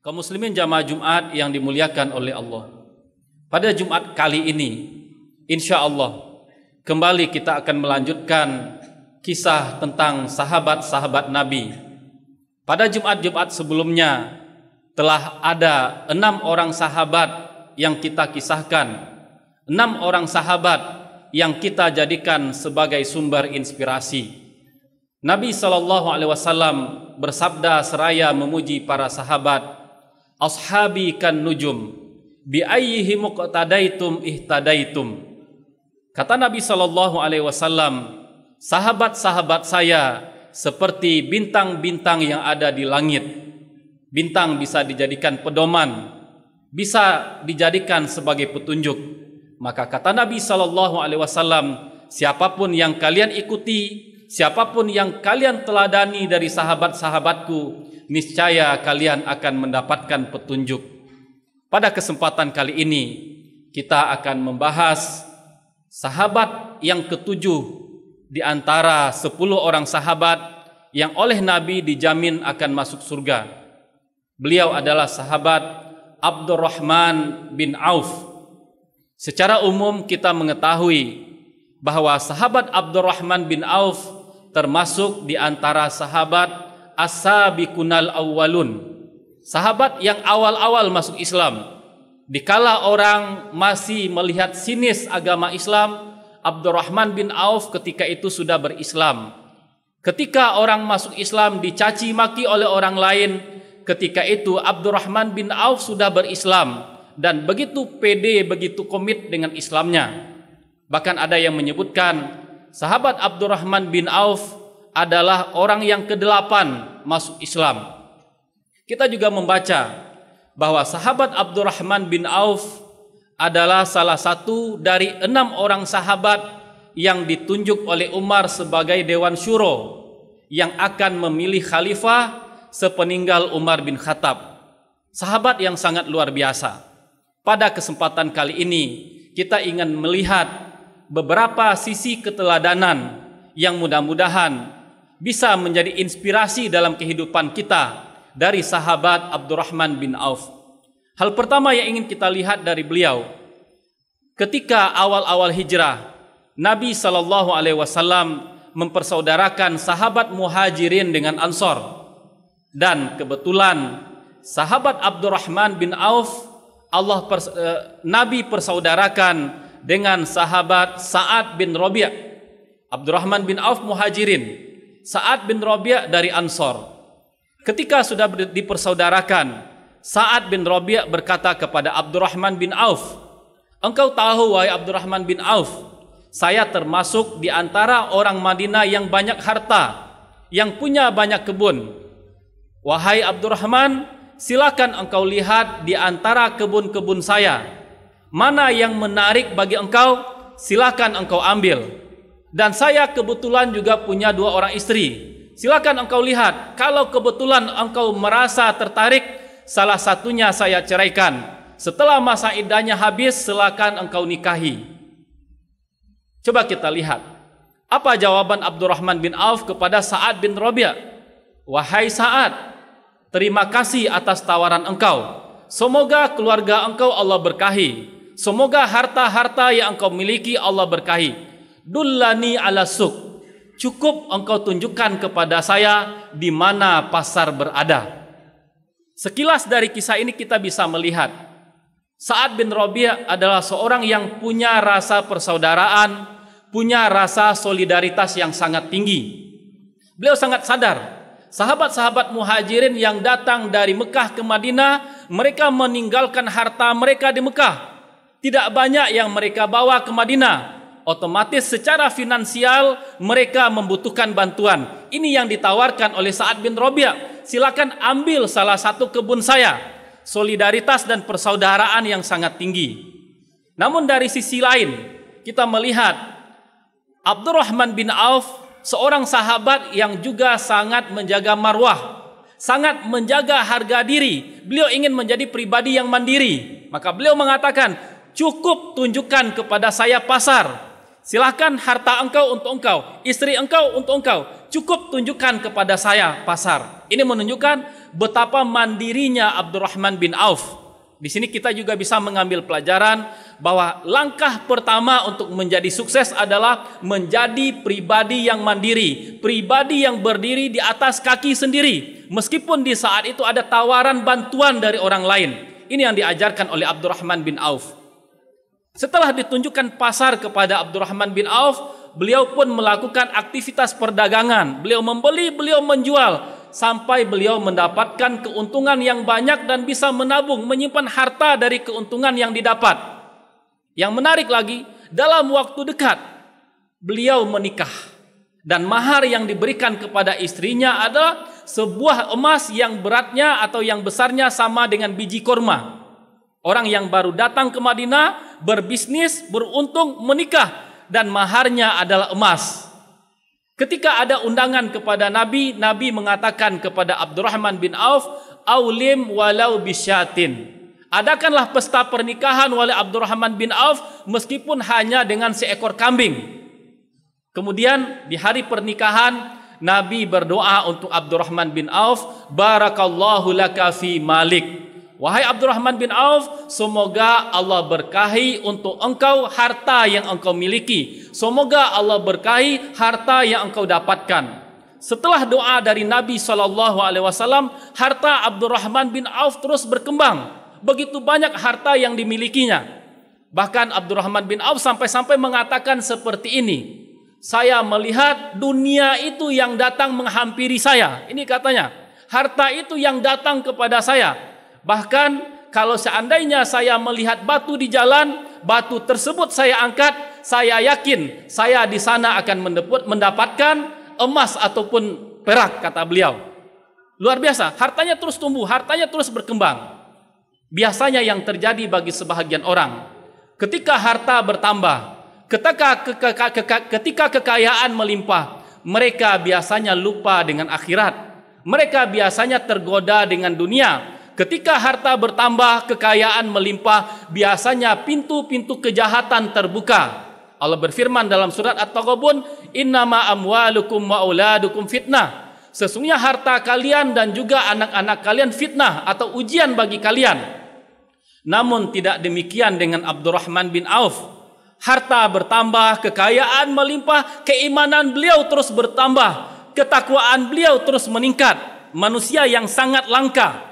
Kaum muslimin jamaah Jumat yang dimuliakan oleh Allah. Pada Jumat kali ini, insya Allah, kembali kita akan melanjutkan kisah tentang sahabat-sahabat Nabi. Pada Jumat-Jumat sebelumnya, telah ada 6 orang sahabat yang kita kisahkan. 6 orang sahabat yang kita jadikan sebagai sumber inspirasi. Nabi SAW bersabda seraya memuji para sahabat, "Ashabi kan nujum, bi ayyihi muqtadaitum ihtadaitum." Kata Nabi SAW, sahabat-sahabat saya seperti bintang-bintang yang ada di langit. Bintang bisa dijadikan pedoman, bisa dijadikan sebagai petunjuk. Maka kata Nabi SAW, siapapun yang kalian ikuti, siapapun yang kalian teladani dari sahabat-sahabatku, niscaya kalian akan mendapatkan petunjuk. Pada kesempatan kali ini kita akan membahas sahabat yang ketujuh di antara 10 orang sahabat yang oleh Nabi dijamin akan masuk surga. Beliau adalah sahabat Abdurrahman bin Auf. Secara umum kita mengetahui bahwa sahabat Abdurrahman bin Auf termasuk di antara sahabat as-sabiqunal awwalun, sahabat yang awal-awal masuk Islam. Dikala orang masih melihat sinis agama Islam, Abdurrahman bin Auf ketika itu sudah berislam. Ketika orang masuk Islam dicaci maki oleh orang lain, ketika itu Abdurrahman bin Auf sudah berislam dan begitu pede, begitu komit dengan Islamnya. Bahkan ada yang menyebutkan sahabat Abdurrahman bin Auf adalah orang yang ke-8 masuk Islam. Kita juga membaca bahwa sahabat Abdurrahman bin Auf adalah salah satu dari 6 orang sahabat yang ditunjuk oleh Umar sebagai Dewan Syuro yang akan memilih khalifah sepeninggal Umar bin Khattab. Sahabat yang sangat luar biasa. Pada kesempatan kali ini kita ingin melihat beberapa sisi keteladanan yang mudah-mudahan bisa menjadi inspirasi dalam kehidupan kita dari sahabat Abdurrahman bin Auf. Hal pertama yang ingin kita lihat dari beliau, ketika awal-awal hijrah, Nabi SAW mempersaudarakan sahabat Muhajirin dengan Ansor. Dan kebetulan sahabat Abdurrahman bin Auf Nabi persaudarakan dengan sahabat Sa'ad bin Rabi'. Abdurrahman bin Auf Muhajirin, Sa'ad bin Rabi' dari Ansor. Ketika sudah dipersaudarakan, Sa'ad bin Rabi' berkata kepada Abdurrahman bin Auf, "Engkau tahu wahai Abdurrahman bin Auf, saya termasuk di antara orang Madinah yang banyak harta, yang punya banyak kebun. Wahai Abdurrahman, silakan engkau lihat di antara kebun-kebun saya, mana yang menarik bagi engkau, silakan engkau ambil. Dan saya kebetulan juga punya 2 orang istri. Silakan engkau lihat, kalau kebetulan engkau merasa tertarik, salah satunya saya ceraikan. Setelah masa iddahnya habis, silakan engkau nikahi." Coba kita lihat, apa jawaban Abdurrahman bin Auf kepada Sa'ad bin Rabi'? "Wahai Sa'ad, terima kasih atas tawaran engkau. Semoga keluarga engkau Allah berkahi. Semoga harta-harta yang engkau miliki Allah berkahi. Dullani ala suq, cukup engkau tunjukkan kepada saya di mana pasar berada." Sekilas dari kisah ini kita bisa melihat Sa'ad bin Rabi' adalah seorang yang punya rasa persaudaraan, punya rasa solidaritas yang sangat tinggi. Beliau sangat sadar sahabat-sahabat Muhajirin yang datang dari Mekah ke Madinah, mereka meninggalkan harta mereka di Mekah. Tidak banyak yang mereka bawa ke Madinah. Otomatis secara finansial mereka membutuhkan bantuan. Ini yang ditawarkan oleh Sa'ad bin Rabi'. Silakan ambil salah satu kebun saya. Solidaritas dan persaudaraan yang sangat tinggi. Namun dari sisi lain kita melihat Abdurrahman bin Auf, seorang sahabat yang juga sangat menjaga marwah, sangat menjaga harga diri. Beliau ingin menjadi pribadi yang mandiri. Maka beliau mengatakan, "Cukup tunjukkan kepada saya pasar. Silahkan harta engkau untuk engkau, istri engkau untuk engkau. Cukup tunjukkan kepada saya pasar." Ini menunjukkan betapa mandirinya Abdurrahman bin Auf. Di sini kita juga bisa mengambil pelajaran bahwa langkah pertama untuk menjadi sukses adalah menjadi pribadi yang mandiri, pribadi yang berdiri di atas kaki sendiri, meskipun di saat itu ada tawaran bantuan dari orang lain. Ini yang diajarkan oleh Abdurrahman bin Auf. Setelah ditunjukkan pasar kepada Abdurrahman bin Auf, beliau pun melakukan aktivitas perdagangan. Beliau membeli, beliau menjual, sampai beliau mendapatkan keuntungan yang banyak dan bisa menabung, menyimpan harta dari keuntungan yang didapat. Yang menarik lagi, dalam waktu dekat beliau menikah, dan mahar yang diberikan kepada istrinya adalah sebuah emas yang beratnya atau yang besarnya sama dengan biji kurma. Orang yang baru datang ke Madinah, berbisnis, beruntung, menikah, dan maharnya adalah emas. Ketika ada undangan kepada Nabi, Nabi mengatakan kepada Abdurrahman bin Auf, "Aulim walau bisyatin." Adakanlah pesta pernikahan oleh Abdurrahman bin Auf meskipun hanya dengan seekor kambing. Kemudian di hari pernikahan, Nabi berdoa untuk Abdurrahman bin Auf, "Barakallahu laka fi malik." Wahai Abdurrahman bin Auf, semoga Allah berkahi untuk engkau harta yang engkau miliki. Semoga Allah berkahi harta yang engkau dapatkan. Setelah doa dari Nabi SAW, harta Abdurrahman bin Auf terus berkembang. Begitu banyak harta yang dimilikinya. Bahkan Abdurrahman bin Auf sampai-sampai mengatakan seperti ini, "Saya melihat dunia itu yang datang menghampiri saya." Ini katanya, harta itu yang datang kepada saya. Bahkan kalau seandainya saya melihat batu di jalan, batu tersebut saya angkat, saya yakin saya di sana akan mendapatkan emas ataupun perak, kata beliau. Luar biasa, hartanya terus tumbuh, hartanya terus berkembang. Biasanya yang terjadi bagi sebahagian orang, ketika harta bertambah, ketika kekayaan melimpah, mereka biasanya lupa dengan akhirat. Mereka biasanya tergoda dengan dunia. Ketika harta bertambah, kekayaan melimpah, biasanya pintu-pintu kejahatan terbuka. Allah berfirman dalam surat At-Taghabun, "Innama amwalukum wa auladukum fitnah." Sesungguhnya harta kalian dan juga anak-anak kalian fitnah atau ujian bagi kalian. Namun tidak demikian dengan Abdurrahman bin Auf. Harta bertambah, kekayaan melimpah, keimanan beliau terus bertambah, ketakwaan beliau terus meningkat. Manusia yang sangat langka.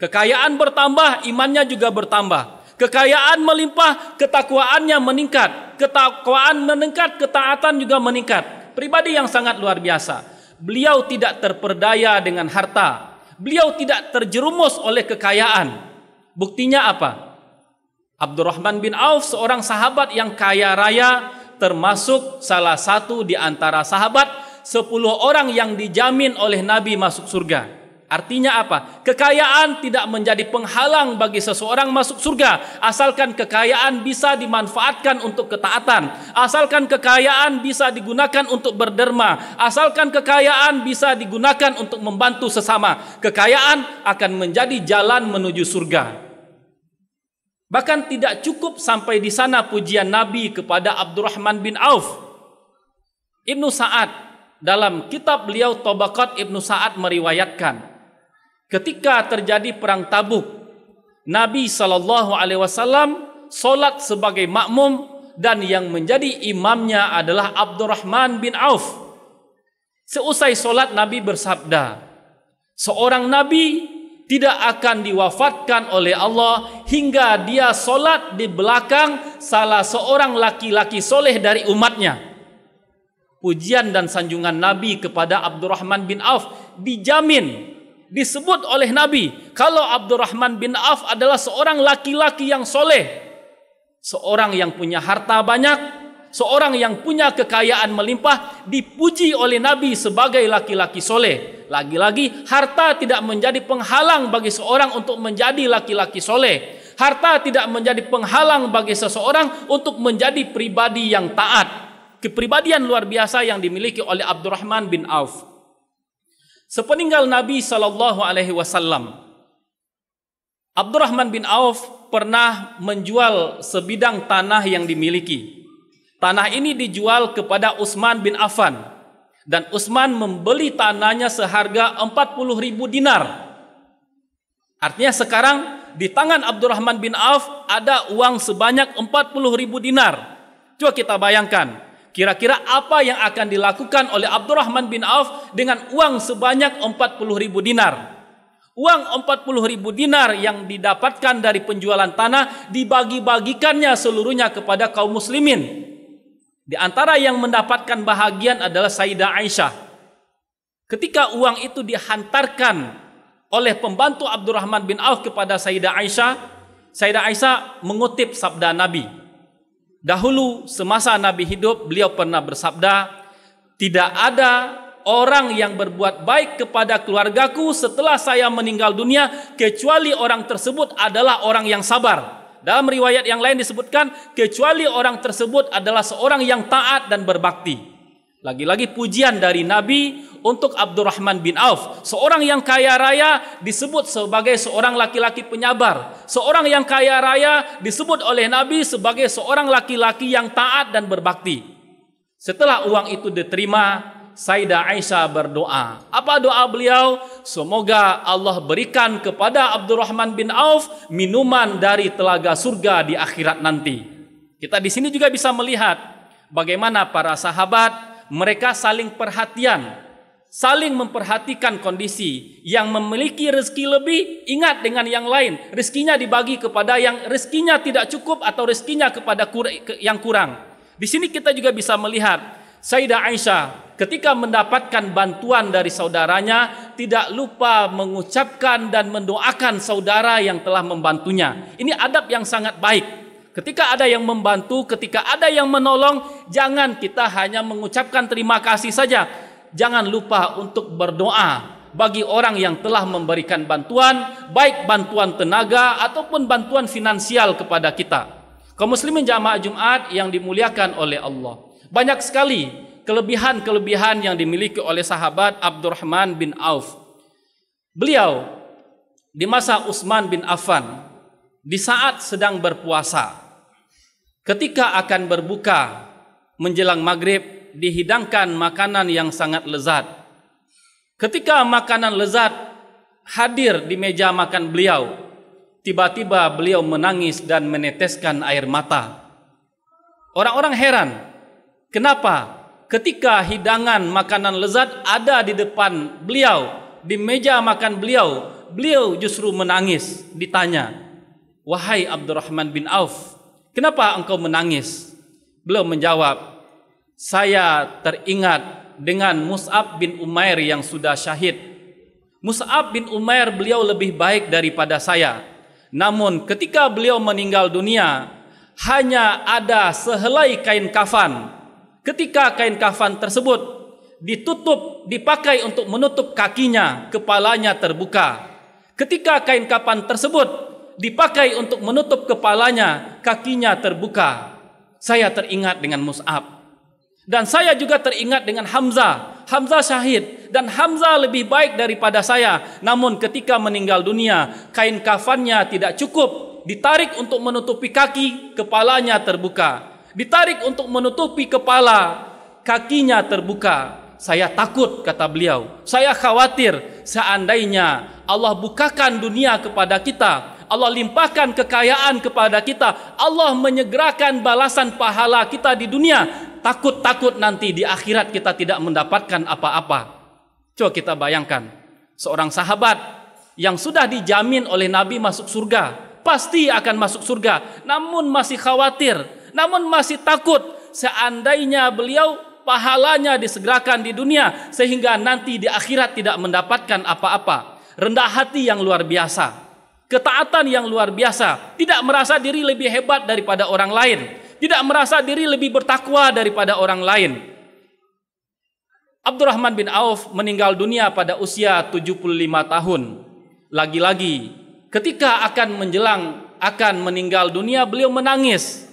Kekayaan bertambah, imannya juga bertambah. Kekayaan melimpah, ketakwaannya meningkat. Ketakwaan meningkat, ketaatan juga meningkat. Pribadi yang sangat luar biasa. Beliau tidak terperdaya dengan harta. Beliau tidak terjerumus oleh kekayaan. Buktinya apa? Abdurrahman bin Auf, seorang sahabat yang kaya raya, termasuk salah satu di antara sahabat 10 orang yang dijamin oleh Nabi masuk surga. Artinya apa? Kekayaan tidak menjadi penghalang bagi seseorang masuk surga, asalkan kekayaan bisa dimanfaatkan untuk ketaatan, asalkan kekayaan bisa digunakan untuk berderma, asalkan kekayaan bisa digunakan untuk membantu sesama. Kekayaan akan menjadi jalan menuju surga. Bahkan tidak cukup sampai di sana pujian Nabi kepada Abdurrahman bin Auf. Ibnu Sa'ad dalam kitab beliau Tabaqat Ibnu Sa'ad meriwayatkan, ketika terjadi perang Tabuk, Nabi SAW solat sebagai makmum dan yang menjadi imamnya adalah Abdurrahman bin Auf. Seusai solat Nabi bersabda, "Seorang Nabi tidak akan diwafatkan oleh Allah hingga dia solat di belakang salah seorang laki-laki soleh dari umatnya." Pujian dan sanjungan Nabi kepada Abdurrahman bin Auf dijamin, disebut oleh Nabi kalau Abdurrahman bin Auf adalah seorang laki-laki yang soleh, seorang yang punya harta banyak, seorang yang punya kekayaan melimpah, dipuji oleh Nabi sebagai laki-laki soleh. Lagi-lagi harta tidak menjadi penghalang bagi seorang untuk menjadi laki-laki soleh. Harta tidak menjadi penghalang bagi seseorang untuk menjadi pribadi yang taat. Kepribadian luar biasa yang dimiliki oleh Abdurrahman bin Auf. Sepeninggal Nabi SAW, Abdurrahman bin Auf pernah menjual sebidang tanah yang dimiliki. Tanah ini dijual kepada Utsman bin Affan. Dan Utsman membeli tanahnya seharga 40.000 dinar. Artinya sekarang di tangan Abdurrahman bin Auf ada uang sebanyak 40.000 dinar. Coba kita bayangkan, kira-kira apa yang akan dilakukan oleh Abdurrahman bin Auf dengan uang sebanyak 40.000 dinar. Uang 40.000 dinar yang didapatkan dari penjualan tanah dibagi-bagikannya seluruhnya kepada kaum muslimin. Di antara yang mendapatkan bahagian adalah Sayyidah Aisyah. Ketika uang itu dihantarkan oleh pembantu Abdurrahman bin Auf kepada Sayyidah Aisyah mengutip sabda Nabi. Dahulu semasa Nabi hidup, beliau pernah bersabda, tidak ada orang yang berbuat baik kepada keluargaku setelah saya meninggal dunia kecuali orang tersebut adalah orang yang sabar. Dalam riwayat yang lain disebutkan kecuali orang tersebut adalah seorang yang taat dan berbakti. Lagi-lagi pujian dari Nabi untuk Abdurrahman bin Auf, seorang yang kaya raya disebut sebagai seorang laki-laki penyabar. Seorang yang kaya raya disebut oleh Nabi sebagai seorang laki-laki yang taat dan berbakti. Setelah uang itu diterima, Sayyidah Aisyah berdoa. Apa doa beliau? Semoga Allah berikan kepada Abdurrahman bin Auf minuman dari telaga surga di akhirat nanti. Kita di sini juga bisa melihat bagaimana para sahabat mereka saling perhatian, saling memperhatikan kondisi. Yang memiliki rezeki lebih ingat dengan yang lain, rezekinya dibagi kepada yang rezekinya tidak cukup atau rezekinya kepada yang kurang. Di sini kita juga bisa melihat Sayyidah Aisyah ketika mendapatkan bantuan dari saudaranya tidak lupa mengucapkan dan mendoakan saudara yang telah membantunya. Ini adab yang sangat baik. Ketika ada yang membantu, ketika ada yang menolong, jangan kita hanya mengucapkan terima kasih saja. Jangan lupa untuk berdoa bagi orang yang telah memberikan bantuan, baik bantuan tenaga ataupun bantuan finansial kepada kita. Kaum muslimin jamaah Jumat yang dimuliakan oleh Allah. Banyak sekali kelebihan-kelebihan yang dimiliki oleh sahabat Abdurrahman bin Auf. Beliau di masa Utsman bin Affan, di saat sedang berpuasa, ketika akan berbuka menjelang maghrib, dihidangkan makanan yang sangat lezat. Ketika makanan lezat hadir di meja makan beliau, tiba-tiba beliau menangis dan meneteskan air mata. Orang-orang heran, kenapa ketika hidangan makanan lezat ada di depan beliau, di meja makan beliau, beliau justru menangis. Ditanya, wahai Abdurrahman bin Auf, kenapa engkau menangis? Beliau menjawab, saya teringat dengan Mus'ab bin Umair yang sudah syahid. Mus'ab bin Umair beliau lebih baik daripada saya. Namun ketika beliau meninggal dunia, hanya ada sehelai kain kafan. Ketika kain kafan tersebut ditutup, dipakai untuk menutup kakinya, kepalanya terbuka. Ketika kain kafan tersebut dipakai untuk menutup kepalanya, kakinya terbuka. Saya teringat dengan Mus'ab. Dan saya juga teringat dengan Hamzah. Hamzah syahid dan Hamzah lebih baik daripada saya. Namun ketika meninggal dunia, kain kafannya tidak cukup. Ditarik untuk menutupi kaki, kepalanya terbuka. Ditarik untuk menutupi kepala, kakinya terbuka. Saya takut, kata beliau. Saya khawatir seandainya Allah bukakan dunia kepada kita, Allah limpahkan kekayaan kepada kita, Allah menyegerakan balasan pahala kita di dunia, takut-takut nanti di akhirat kita tidak mendapatkan apa-apa. Coba kita bayangkan, seorang sahabat yang sudah dijamin oleh Nabi masuk surga, pasti akan masuk surga, namun masih khawatir, namun masih takut seandainya beliau pahalanya disegerakan di dunia sehingga nanti di akhirat tidak mendapatkan apa-apa. Rendah hati yang luar biasa, ketaatan yang luar biasa, tidak merasa diri lebih hebat daripada orang lain, tidak merasa diri lebih bertakwa daripada orang lain. Abdurrahman bin Auf meninggal dunia pada usia 75 tahun. Lagi-lagi ketika akan meninggal dunia, beliau menangis.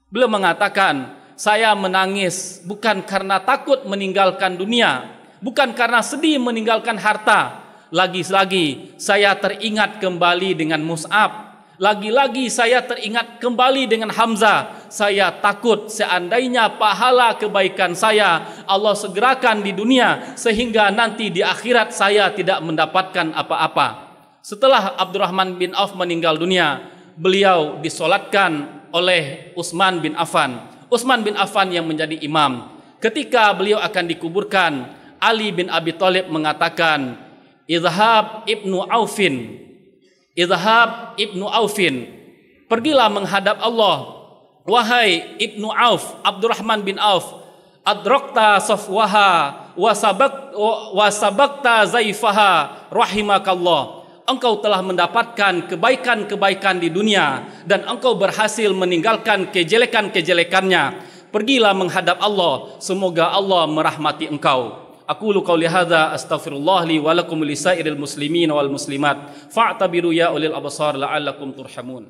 Beliau mengatakan, saya menangis bukan karena takut meninggalkan dunia, bukan karena sedih meninggalkan harta. Lagi-lagi saya teringat kembali dengan Mus'ab. Lagi-lagi saya teringat kembali dengan Hamzah. Saya takut seandainya pahala kebaikan saya Allah segerakan di dunia, sehingga nanti di akhirat saya tidak mendapatkan apa-apa. Setelah Abdurrahman bin Auf meninggal dunia, beliau disolatkan oleh Utsman bin Affan. Utsman bin Affan yang menjadi imam. Ketika beliau akan dikuburkan, Ali bin Abi Thalib mengatakan, Idhab ibnu Aufin, Idhab ibnu Aufin, pergilah menghadap Allah. Wahai ibnu Auf, Abdurrahman bin Auf, adrakta safwaha wasabakta zaifaha rahimakallah. Engkau telah mendapatkan kebaikan-kebaikan di dunia dan engkau berhasil meninggalkan kejelekan-kejelekannya. Pergilah menghadap Allah, semoga Allah merahmati engkau. Aqulu qauli hadza astaghfirullah li wa lakum lisairil muslimin wal muslimat fa'tabiru ya ulil absar la'allakum turhamun.